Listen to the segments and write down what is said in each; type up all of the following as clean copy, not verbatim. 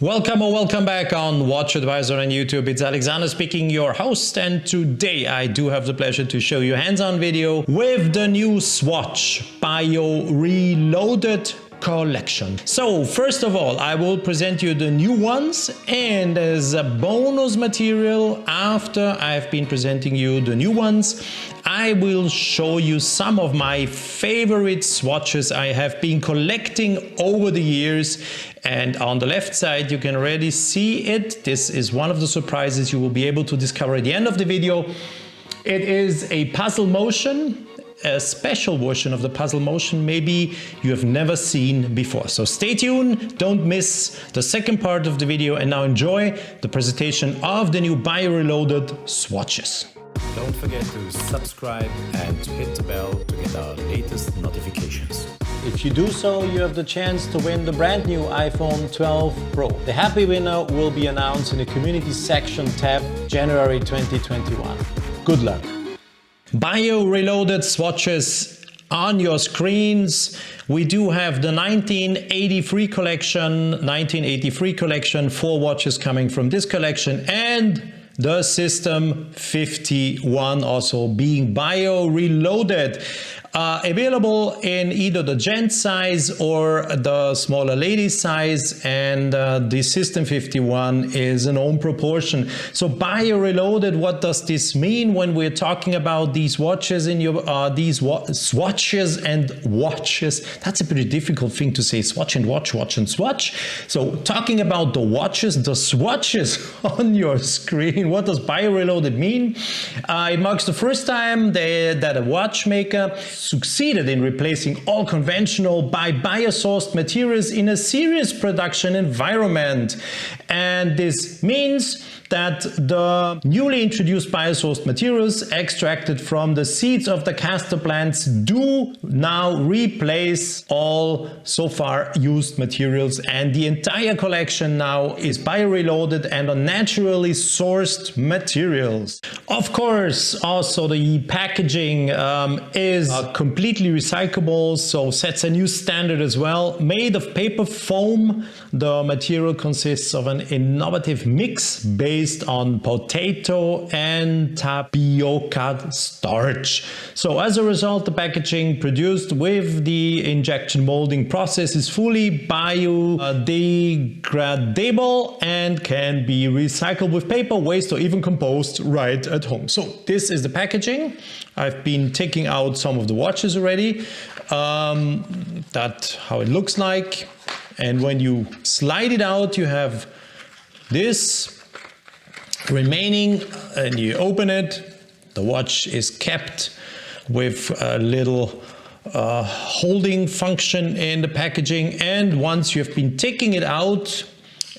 Welcome or welcome back on WatchAdvisor on YouTube. It's Alexander speaking, your host, and today I do have the pleasure to show you a hands-on video with the new Swatch Bio Reloaded collection. So first of all, I will present you the new ones, and as a bonus material, after I've been presenting you the new ones, I will show you some of my favorite swatches I have been collecting over the years. And on the left side, you can already see it. This is one of the surprises you will be able to discover at the end of the video. It is a puzzle motion, a special version of the puzzle motion maybe you have never seen before. So stay tuned, don't miss the second part of the video, and now enjoy the presentation of the new Bio Reloaded swatches. Don't forget to subscribe and hit the bell to get our latest notifications. If you do so, you have the chance to win the brand new iPhone 12 Pro. The happy winner will be announced in the community section tab January 2021. Good luck. Bio Reloaded swatches on your screens. We do have the 1983 collection, 4 watches coming from this collection, and the System51 also being Bio Reloaded. Available in either the gent size or the smaller lady size, and the System51 is an own proportion. So Bio Reloaded, what does this mean when we're talking about these watches in your swatches and watches? That's a pretty difficult thing to say, swatch and watch, watch and swatch. So talking about the watches, the swatches on your screen, what does Bio Reloaded mean? It marks the first time that a watchmaker succeeded in replacing all conventional by bio-sourced materials in a serious production environment. And this means that the newly introduced bio-sourced materials extracted from the seeds of the castor plants do now replace all so far used materials, and the entire collection now is bio-reloaded and on naturally sourced materials. Of course, also the packaging is completely recyclable, so sets a new standard as well. Made of paper foam, the material consists of an innovative mix based on potato and tapioca starch. So as a result, the packaging produced with the injection molding process is fully biodegradable and can be recycled with paper, waste, or even compost right at home. So this is the packaging. I've been taking out some of the watches already. That's how it looks like. And when you slide it out, you have this remaining, and you open it. The watch is kept with a little holding function in the packaging, and once you have been taking it out,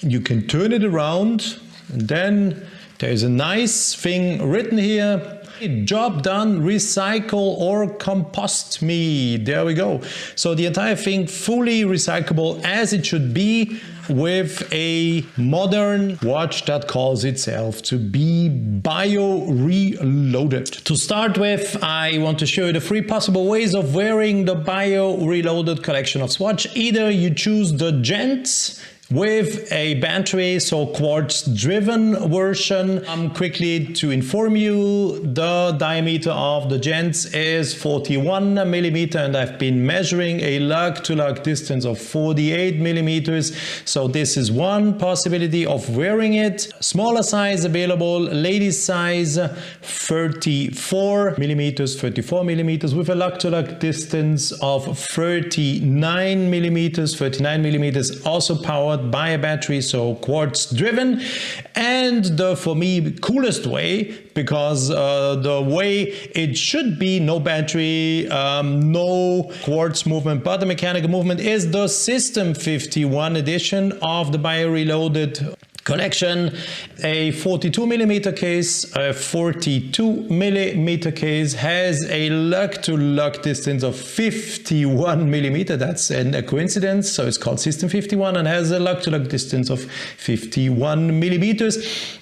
you can turn it around, and then there's a nice thing written here: job done, recycle or compost me. There we go. So the entire thing fully recyclable, as it should be, with a modern watch that calls itself to be Bio Reloaded. To start with, I want to show you the 3 possible ways of wearing the Bio Reloaded collection of Swatch. Either you choose the gents with a battery, so quartz driven version. Quickly to inform you, the diameter of the gents is 41 millimeter, and I've been measuring a lug to lug distance of 48 millimeters. So this is one possibility of wearing it. Smaller size available, ladies size 34 millimeters with a lug to lug distance of 39 millimeters. 39 millimeters, also powered by a battery, so quartz driven. And the, for me, coolest way, because the way it should be, no battery, no quartz movement, but the mechanical movement, is the System51 edition of the Bio Reloaded collection. A 42 millimeter case, a 42 millimeter case, has a lug to lug distance of 51 millimeter. That's a coincidence. So it's called System51 and has a lug to lug distance of 51 millimeters.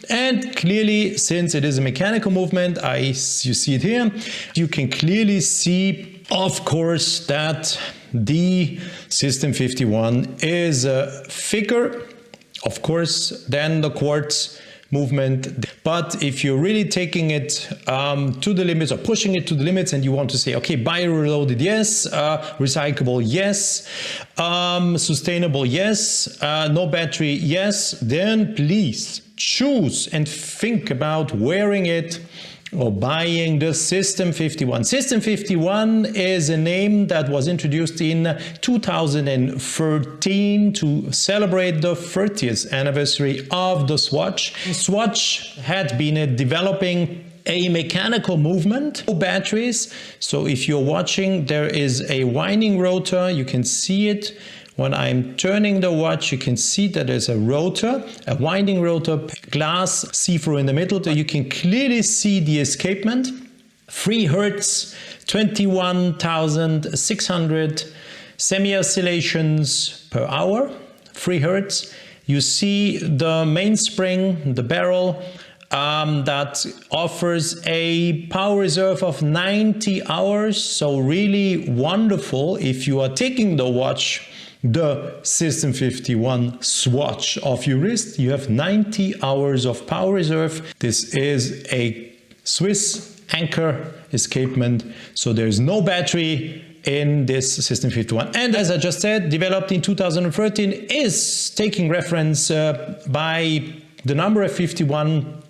And clearly, since it is a mechanical movement, you see it here, you can clearly see, of course, that the System51 is thicker of course, then the quartz movement. But if you're really taking it to the limits or pushing it to the limits and you want to say, okay, bio-reloaded, yes, recyclable, yes, sustainable, yes, no battery, yes, then please choose and think about wearing it or buying the System51. System51 is a name that was introduced in 2013 to celebrate the 30th anniversary of the Swatch. Swatch had been developing a mechanical movement, no batteries. So if you're watching, there is a winding rotor. You can see it. When I'm turning the watch, you can see that there's a rotor, a winding rotor, glass see-through in the middle. So you can clearly see the escapement. 3 Hertz, 21,600 semi-oscillations per hour, 3 Hertz. You see the mainspring, the barrel, that offers a power reserve of 90 hours. So really wonderful if you are taking the watch, the System51 Swatch off your wrist, you have 90 hours of power reserve. This is a Swiss anchor escapement, so there's no battery in this System51. And as I just said, developed in 2013, is taking reference by the number of 51.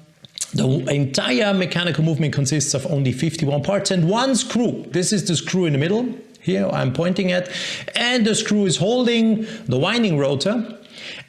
The entire mechanical movement consists of only 51 parts and 1 screw. This is the screw in the middle. Here I'm pointing at, and the screw is holding the winding rotor,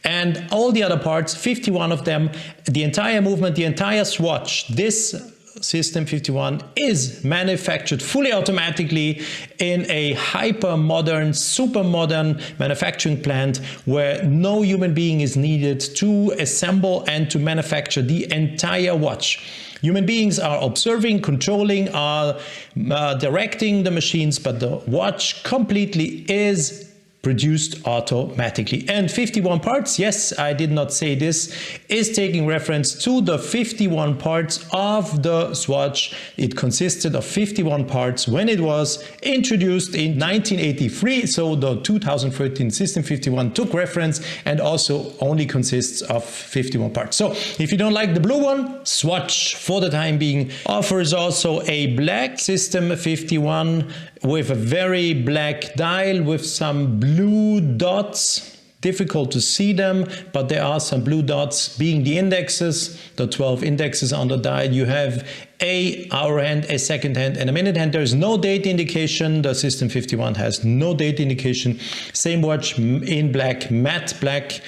and all the other parts, 51 of them, the entire movement, the entire swatch, this System51 is manufactured fully automatically in a hyper modern, super modern manufacturing plant where no human being is needed to assemble and to manufacture the entire watch. Human beings are observing, controlling, are directing the machines, but the watch completely is produced automatically. And 51 parts, yes, I did not say this, is taking reference to the 51 parts of the Swatch. It consisted of 51 parts when it was introduced in 1983, so the 2013 System51 took reference and also only consists of 51 parts. So if you don't like the blue one, Swatch for the time being offers also a black System51 with a very black dial with some blue dots. Difficult to see them, but there are some blue dots being the indexes, the 12 indexes on the dial. You have a hour hand, a second hand, and a minute hand. There is no date indication. The System51 has no date indication. Same watch in black, matte black.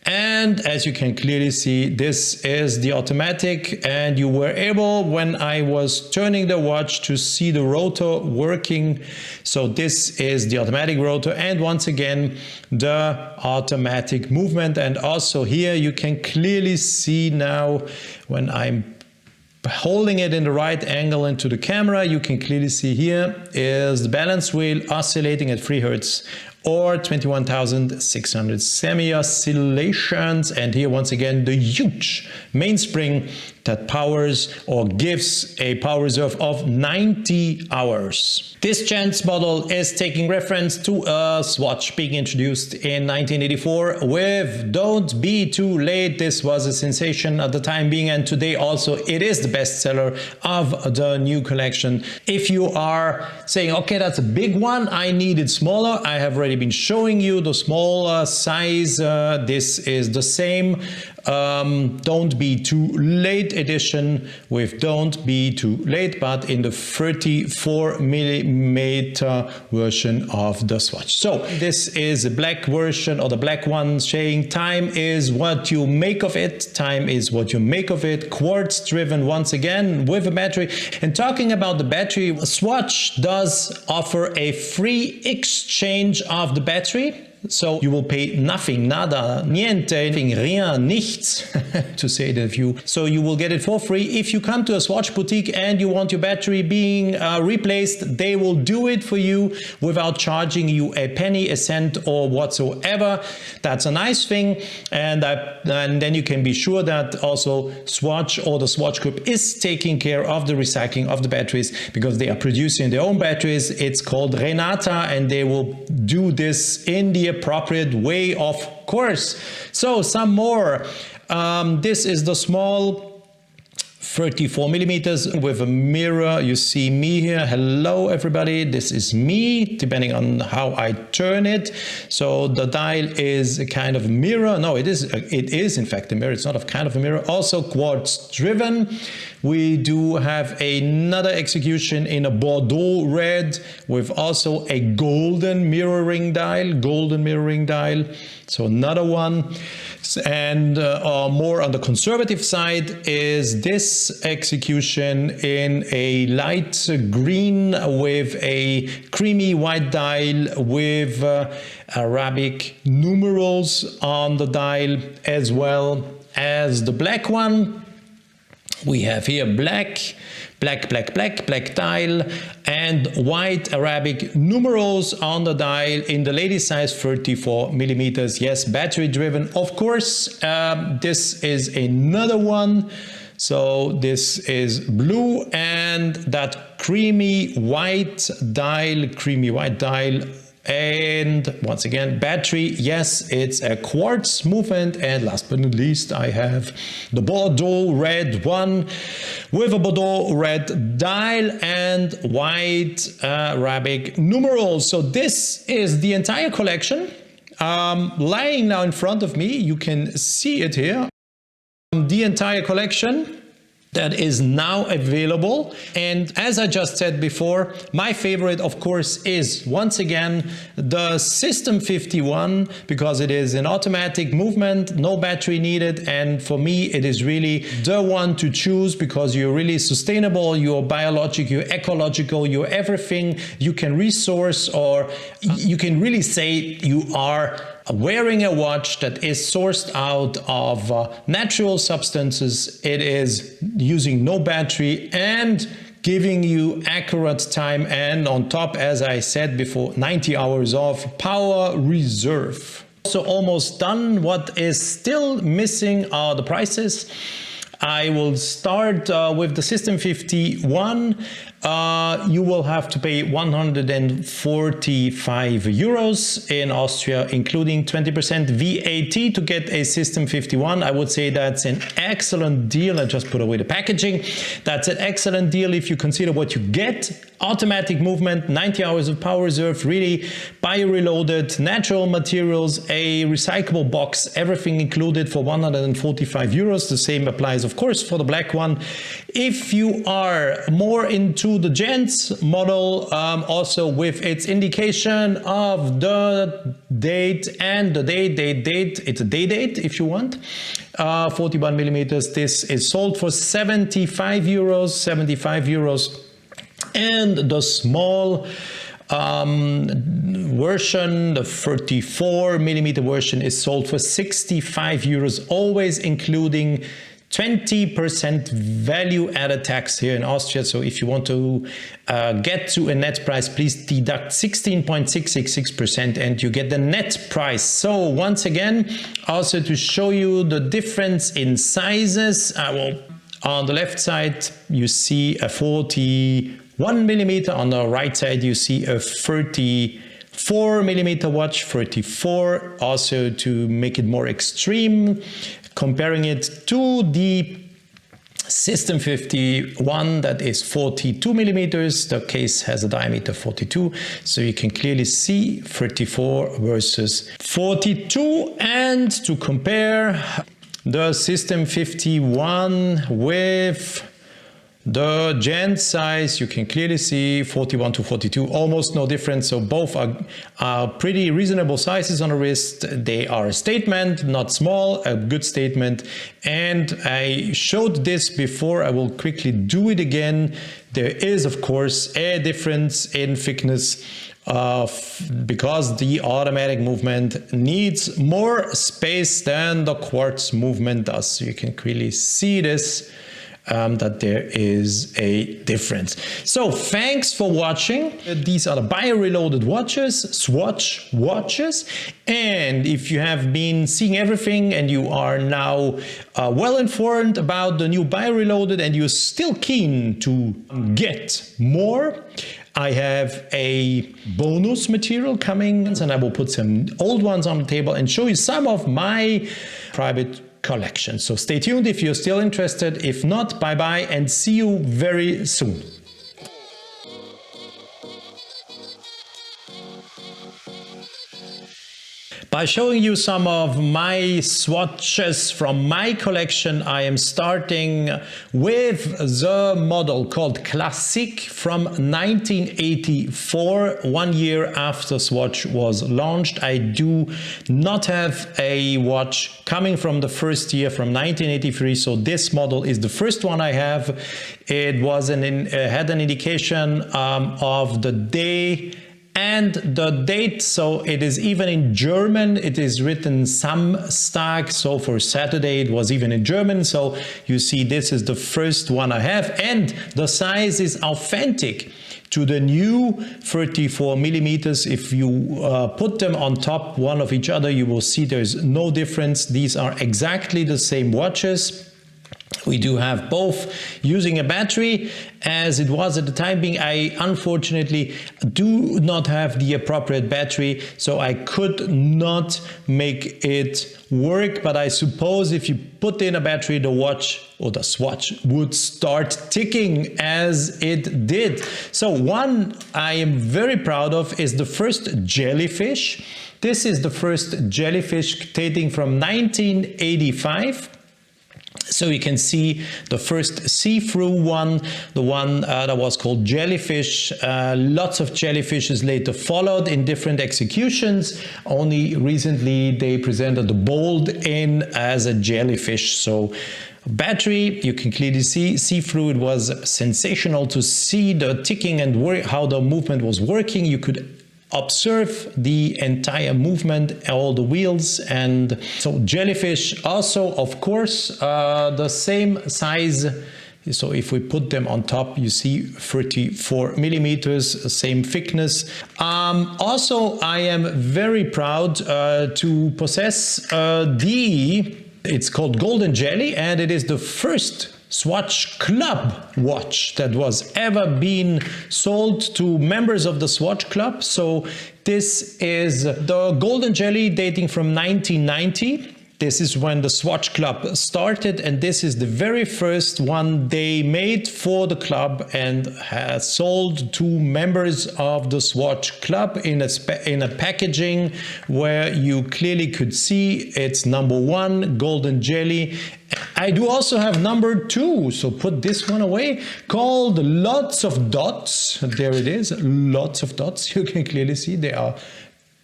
And as you can clearly see, this is the automatic, and you were able, when I was turning the watch, to see the rotor working. So this is the automatic rotor, and once again the automatic movement. And also here you can clearly see now, when I'm holding it in the right angle into the camera, you can clearly see here is the balance wheel oscillating at 3 Hertz or 21,600 semi-oscillations. And here once again the huge mainspring that powers or gives a power reserve of 90 hours. This chance model is taking reference to a Swatch being introduced in 1984 with Don't Be Too Late. This was a sensation at the time being, and today also it is the bestseller of the new collection. If you are saying, okay, that's a big one, I need it smaller, I have already been showing you the small size. This is the same Don't Be Too Late edition with Don't Be Too Late, but in the 34mm version of the Swatch. So this is a black version, or the black one, saying time is what you make of it. Time is what you make of it. Quartz driven once again with a battery. And talking about the battery, Swatch does offer a free exchange of the battery. So you will pay nothing, nada, niente, rien, nichts, to say it in a few. So you will get it for free. If you come to a Swatch boutique and you want your battery being replaced, they will do it for you without charging you a penny, a cent, or whatsoever. That's a nice thing. And then you can be sure that also Swatch or the Swatch Group is taking care of the recycling of the batteries, because they are producing their own batteries. It's called Renata, and they will do this in the appropriate way of course. So some more. This is the small 34 millimeters with a mirror. You see me here. Hello everybody, this is me, depending on how I turn it. So the dial is a kind of mirror. No, it is in fact a mirror. It's not a kind of a mirror. Also quartz driven. We do have another execution in a Bordeaux red with also a golden mirroring dial. So another one. And more on the conservative side is this execution in a light green with a creamy white dial with Arabic numerals on the dial, as well as the black one. We have here black dial and white Arabic numerals on the dial in the lady size 34 millimeters. Yes, battery driven, of course. This is another one. So this is blue, and that creamy white dial, and once again battery. Yes, it's a quartz movement. And last but not least, I have the Bordeaux red one with a Bordeaux red dial and white Arabic numerals. So this is the entire collection lying now in front of me. You can see it here. The entire collection that is now available. And as I just said before, my favorite, of course, is once again the System51, because it is an automatic movement, no battery needed. And for me, it is really the one to choose, because you're really sustainable, you're biological, you're ecological, you're everything you can resource, or you can really say you are wearing a watch that is sourced out of natural substances. It is using no battery and giving you accurate time, and on top, as I said before, 90 hours of power reserve. So almost done. What is still missing are the prices. I will start with the System51. You will have to pay 145 euros in Austria, including 20% VAT to get a System51. I would say that's an excellent deal. I just put away the packaging. That's an excellent deal if you consider what you get. Automatic movement, 90 hours of power reserve, really bio-reloaded, natural materials, a recyclable box, everything included for 145 euros. The same applies, of course, for the black one. If you are more into the gents model, also with its indication of the date and the date, it's a day date if you want, 41 millimeters, this is sold for 75 euros. And the small version, the 34 millimeter version, is sold for 65 euros, always including 20% value added tax here in Austria. So if you want to get to a net price, please deduct 16.666% and you get the net price. So once again, also to show you the difference in sizes, on the left side you see a 41 millimeter, on the right side you see a 34 millimeter watch, 34, also to make it more extreme. Comparing it to the System51 that is 42 millimeters, the case has a diameter 42, so you can clearly see 34 versus 42. And to compare the System51 with the gent size, you can clearly see 41 to 42, almost no difference. So both are pretty reasonable sizes on the wrist. They are a statement, not small, a good statement. And I showed this before, I will quickly do it again. There is, of course, a difference in thickness because the automatic movement needs more space than the quartz movement does. So you can clearly see this. That there is a difference. So thanks for watching. These are the bio-reloaded watches, Swatch watches. And if you have been seeing everything and you are now well informed about the new bio-reloaded and you're still keen to get more, I have a bonus material coming, and I will put some old ones on the table and show you some of my private collection. So stay tuned if you're still interested. If not, bye-bye and see you very soon. By showing you some of my swatches from my collection, I am starting with the model called Classic from 1984, 1 year after Swatch was launched. I do not have a watch coming from the first year, from 1983, so this model is the first one I have. It was had an indication of the day and the date, so it is even in German. It is written Samstag, so for Saturday it was even in German. So you see, this is the first one I have, and the size is authentic to the new 34 millimeters. If you put them on top one of each other, you will see there's no difference. These are exactly the same watches. We do have both using a battery, as it was at the time being. I unfortunately do not have the appropriate battery, so I could not make it work, but I suppose if you put in a battery, the watch or the Swatch would start ticking as it did. So one I am very proud of is the first jellyfish. This is the first jellyfish dating from 1985. So you can see the first see-through one, the one that was called Jellyfish. Lots of jellyfishes later followed in different executions. Only recently they presented the bold in as a jellyfish. So battery, you can clearly see through. It was sensational to see the ticking and how the movement was working. You could observe the entire movement, all the wheels. And so jellyfish also, of course, the same size. So if we put them on top, you see 34 millimeters, same thickness. Also, I am very proud to possess it's called Golden Jelly, and it is the first Swatch Club watch that was ever been sold to members of the Swatch Club. So this is the Golden Jelly dating from 1990. This is when the Swatch Club started, and this is the very first one they made for the club and has sold to members of the Swatch Club in a packaging where you clearly could see it's #1 Golden Jelly. I do also have #2, so put this one away, called Lots of Dots. There it is, lots of dots. You can clearly see there are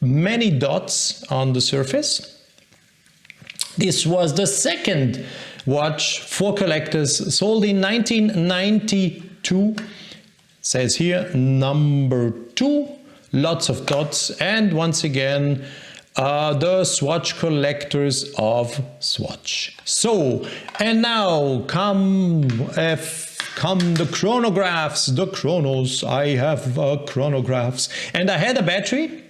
many dots on the surface. This was the second watch for collectors, sold in 1992. Says here #2, lots of dots, and once again the Swatch collectors of Swatch. So, and now come the chronographs, the chronos. I have chronographs, and I had a battery.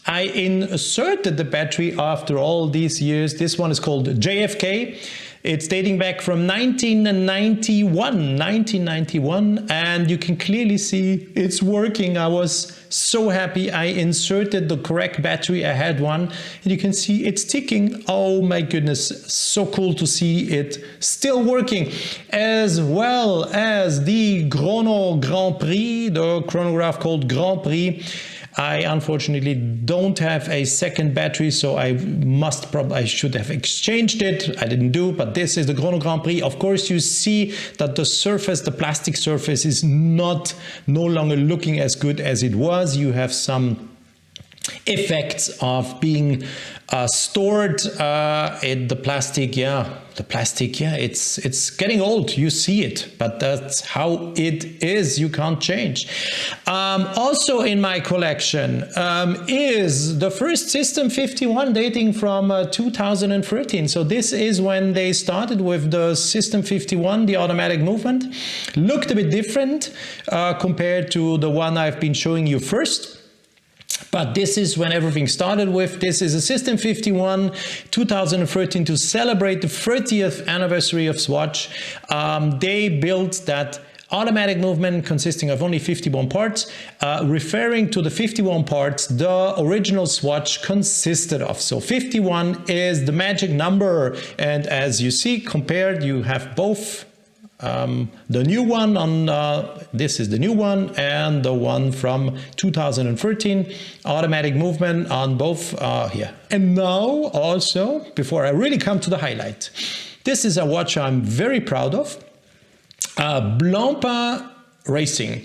I inserted the battery after all these years. This one is called JFK. It's dating back from 1991, and you can clearly see it's working. I was so happy I inserted the correct battery. I had one, and you can see it's ticking. Oh my goodness, so cool to see it still working. As well as the Chrono Grand Prix, the chronograph called Grand Prix. I unfortunately don't have a second battery, so I should have exchanged it. I didn't do, but this is the Chrono Grand Prix. Of course, you see that the surface, the plastic surface, is no longer looking as good as it was. You have some effects of being stored in the plastic. It's getting old. You see it, but that's how it is. You can't change. Also in my collection is the first System51 dating from 2013. So this is when they started with the System51, the automatic movement. Looked a bit different compared to the one I've been showing you first. But this is when everything started with. This is a System51 2013 to celebrate the 30th anniversary of Swatch. They built that automatic movement consisting of only 51 parts, referring to the 51 parts the original Swatch consisted of. So 51 is the magic number, and as you see compared, you have both the new one on, this is the new one, and the one from 2013, automatic movement on both here. And now also, before I really come to the highlight, this is a watch I'm very proud of, Blancpain Racing.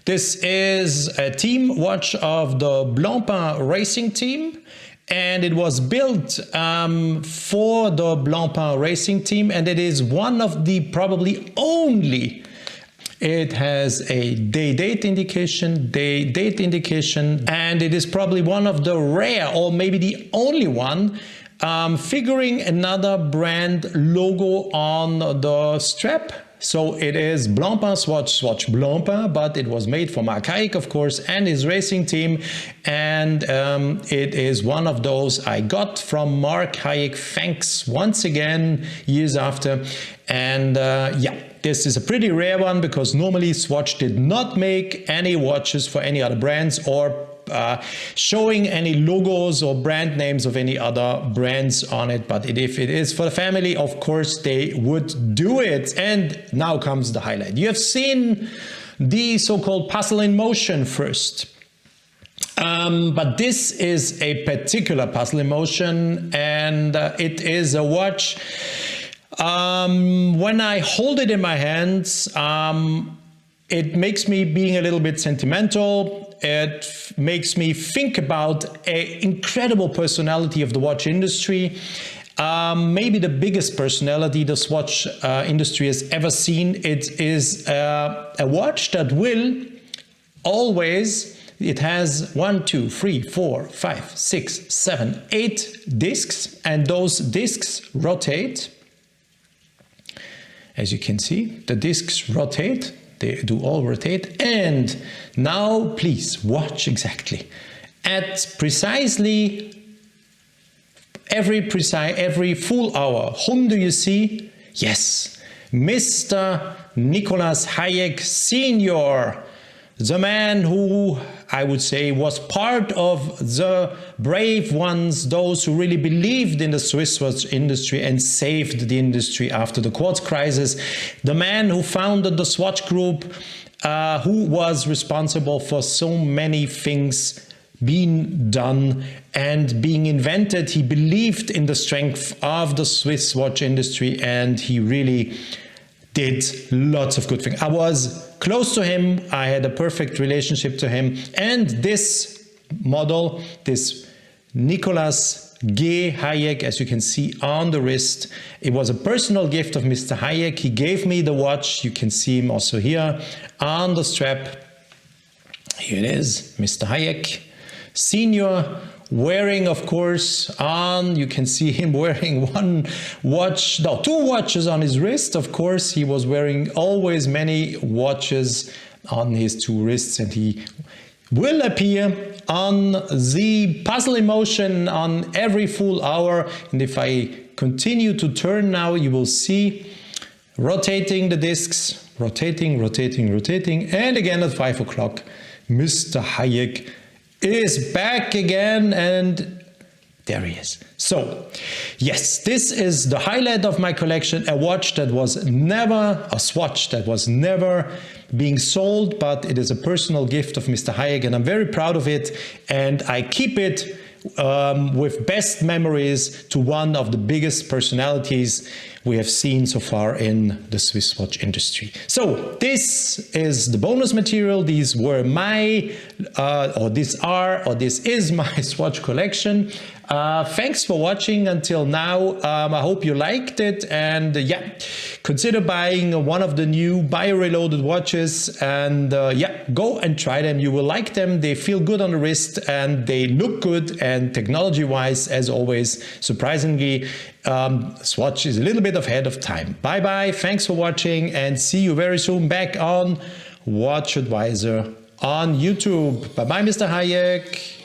This is a team watch of the Blancpain Racing team, and it was built for the Blancpain Racing team, and it is one of the probably only. It has a date indication, and it is probably one of the rare, or maybe the only one, figuring another brand logo on the strap. So it is Blancpain Swatch Blancpain, but it was made for Mark Hayek, of course, and his racing team. And it is one of those I got from Mark Hayek. Thanks once again, years after. And yeah, this is a pretty rare one because normally Swatch did not make any watches for any other brands or showing any logos or brand names of any other brands on it, but if it is for the family, of course they would do it. And now comes the highlight. You have seen the so-called puzzle in motion first, but this is a particular puzzle in motion, and it is a watch. When I hold it in my hands, it makes me being a little bit sentimental. It makes me think about an incredible personality of the watch industry. Maybe the biggest personality the Swatch industry has ever seen. It is a watch that will always, it has 1, 2, 3, 4, 5, 6, 7, 8 discs, and those discs rotate. As you can see, the discs rotate. They do all rotate. And now please watch exactly. At precisely every full hour, whom do you see? Yes, Mr. Nicolas Hayek Sr., the man who, I would say, was part of the brave ones, those who really believed in the Swiss watch industry and saved the industry after the Quartz crisis, the man who founded the Swatch Group, who was responsible for so many things being done and being invented. He believed in the strength of the Swiss watch industry, and he really did lots of good things. I was close to him, I had a perfect relationship to him, and this model, this Nicolas G. Hayek, as you can see on the wrist, it was a personal gift of Mr. Hayek. He gave me the watch. You can see him also here on the strap. Here it is, Mr. Hayek Senior, wearing, of course, on, you can see him wearing two watches on his wrist. Of course, he was wearing always many watches on his two wrists, and he will appear on the puzzle in motion on every full hour. And if I continue to turn now, you will see rotating the discs, rotating, and again at 5 o'clock, Mr. Hayek is back again, and there he is. So yes, this is the highlight of my collection, a watch that was never, a Swatch that was never being sold, but it is a personal gift of Mr. Hayek, and I'm very proud of it, and I keep it with best memories to one of the biggest personalities we have seen so far in the Swiss watch industry. So this is the bonus material. These were my, this is my Swatch collection. Thanks for watching until now. I hope you liked it, and yeah, consider buying one of the new bio-reloaded watches, and yeah, go and try them. You will like them. They feel good on the wrist and they look good, and technology-wise, as always, surprisingly, Swatch is a little bit ahead of time. Bye bye, thanks for watching, and see you very soon back on WatchAdvisor on YouTube. Bye bye, Mr. Hayek.